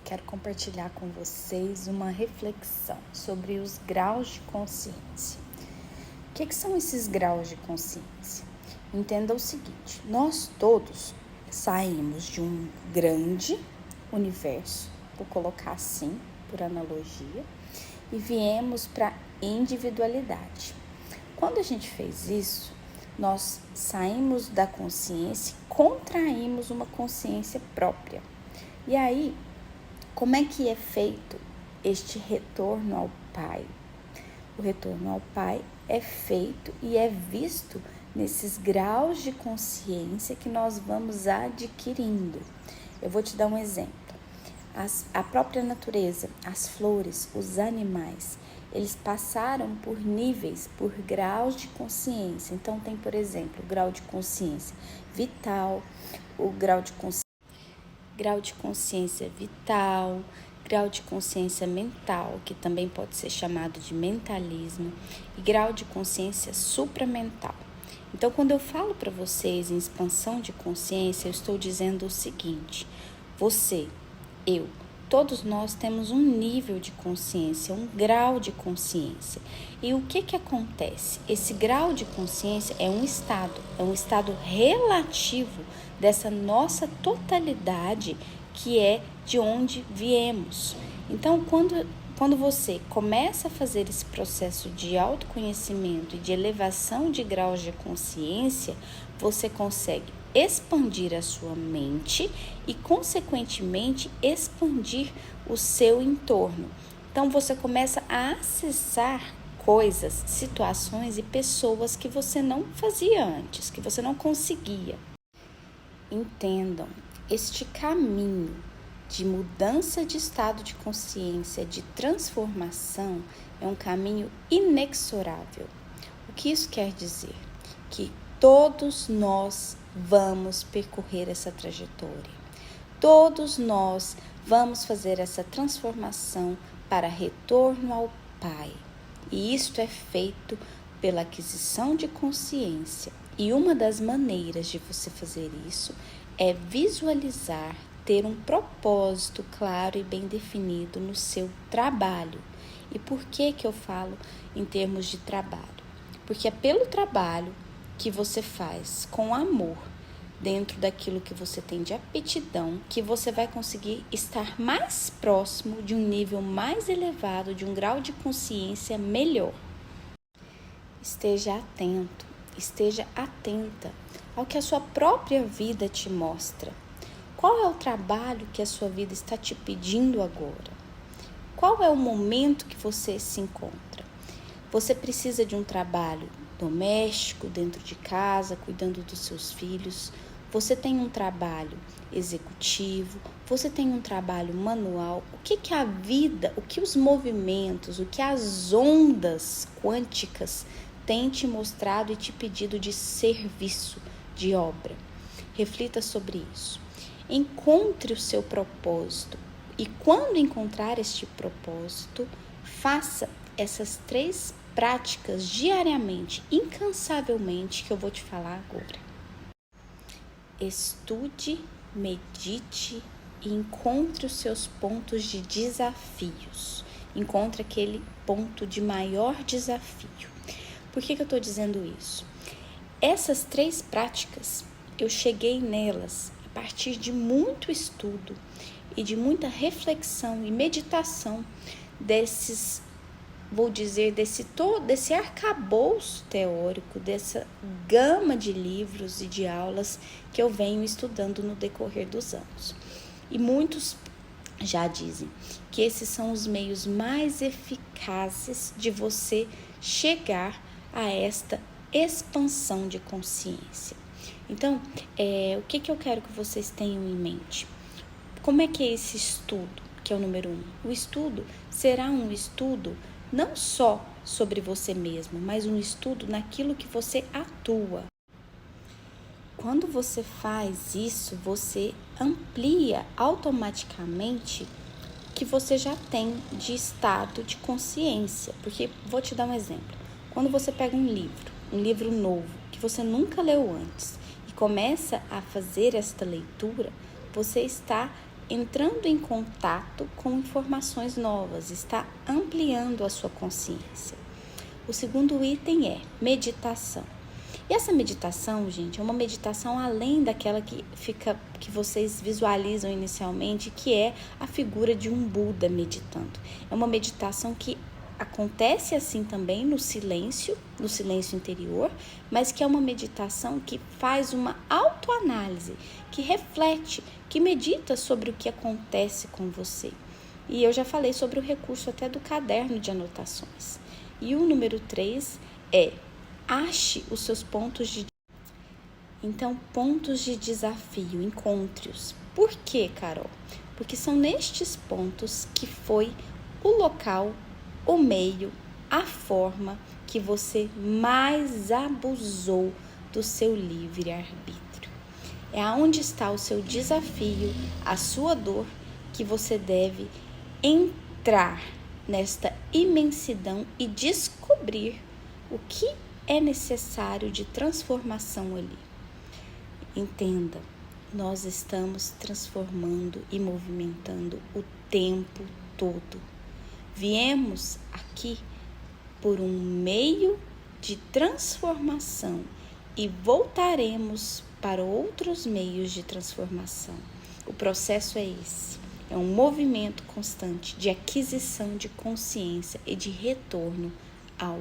quero compartilhar com vocês uma reflexão sobre os graus de consciência. O que são esses graus de consciência? Entenda o seguinte: nós todos saímos de um grande universo, vou colocar assim, por analogia, e viemos para a individualidade. Quando a gente fez isso, nós saímos da consciência e contraímos uma consciência própria. E aí, como é que é feito este retorno ao Pai? O retorno ao Pai é feito e é visto nesses graus de consciência que nós vamos adquirindo. Eu vou te dar um exemplo. A própria natureza, as flores, os animais, eles passaram por níveis, por graus de consciência. Então, tem, por exemplo, o grau de consciência vital, o grau de consciência vital, grau de consciência mental, que também pode ser chamado de mentalismo, e grau de consciência supramental. Então, quando eu falo para vocês em expansão de consciência, eu estou dizendo o seguinte: você, eu, todos nós temos um nível de consciência, um grau de consciência. E o que acontece? Esse grau de consciência é um estado relativo dessa nossa totalidade que é de onde viemos. Então, quando você começa a fazer esse processo de autoconhecimento e de elevação de graus de consciência, você consegue expandir a sua mente e, consequentemente, expandir o seu entorno. Então, você começa a acessar coisas, situações e pessoas que você não fazia antes, que você não conseguia. Entendam, este caminho de mudança de estado de consciência, de transformação, é um caminho inexorável. O que isso quer dizer? Que todos nós vamos percorrer essa trajetória. Todos nós vamos fazer essa transformação para retorno ao Pai. E isto é feito pela aquisição de consciência. E uma das maneiras de você fazer isso é visualizar, ter um propósito claro e bem definido no seu trabalho. E por que eu falo em termos de trabalho? Porque é pelo trabalho que você faz com amor, dentro daquilo que você tem de aptidão, que você vai conseguir estar mais próximo de um nível mais elevado, de um grau de consciência melhor. Esteja atento, esteja atenta ao que a sua própria vida te mostra. Qual é o trabalho que a sua vida está te pedindo agora? Qual é o momento que você se encontra? Você precisa de um trabalho doméstico, dentro de casa, cuidando dos seus filhos. Você tem um trabalho executivo, você tem um trabalho manual. O que a vida, o que os movimentos, o que as ondas quânticas têm te mostrado e te pedido de serviço, de obra? Reflita sobre isso. Encontre o seu propósito e, quando encontrar este propósito, faça essas 3 práticas diariamente, incansavelmente, que eu vou te falar agora. Estude, medite e encontre os seus pontos de desafios. Encontre aquele ponto de maior desafio. Por que eu estou dizendo isso? Essas 3 práticas, eu cheguei nelas a partir de muito estudo e de muita reflexão e meditação desse arcabouço teórico, dessa gama de livros e de aulas que eu venho estudando no decorrer dos anos. E muitos já dizem que esses são os meios mais eficazes de você chegar a esta expansão de consciência. Então, o que eu quero que vocês tenham em mente? Como é que é esse estudo, que é o número 1? O estudo será um estudo não só sobre você mesmo, mas um estudo naquilo que você atua. Quando você faz isso, você amplia automaticamente o que você já tem de estado de consciência. Porque, vou te dar um exemplo. Quando você pega um livro novo, que você nunca leu antes, e começa a fazer esta leitura, você está entrando em contato com informações novas, está ampliando a sua consciência. O segundo item é meditação. E essa meditação, gente, é uma meditação além daquela que vocês visualizam inicialmente, que é a figura de um Buda meditando. É uma meditação que acontece assim também no silêncio interior, mas que é uma meditação que faz uma autoanálise, que reflete, que medita sobre o que acontece com você. E eu já falei sobre o recurso até do caderno de anotações. E o número 3 é: ache os seus pontos de... Então, pontos de desafio, encontre-os. Por quê, Carol? Porque são nestes pontos que foi o local, o meio, a forma que você mais abusou do seu livre-arbítrio. É aonde está o seu desafio, a sua dor, que você deve entrar nesta imensidão e descobrir o que é necessário de transformação ali. Entenda, nós estamos transformando e movimentando o tempo todo. Viemos aqui por um meio de transformação e voltaremos para outros meios de transformação. O processo é esse. É um movimento constante de aquisição de consciência e de retorno ao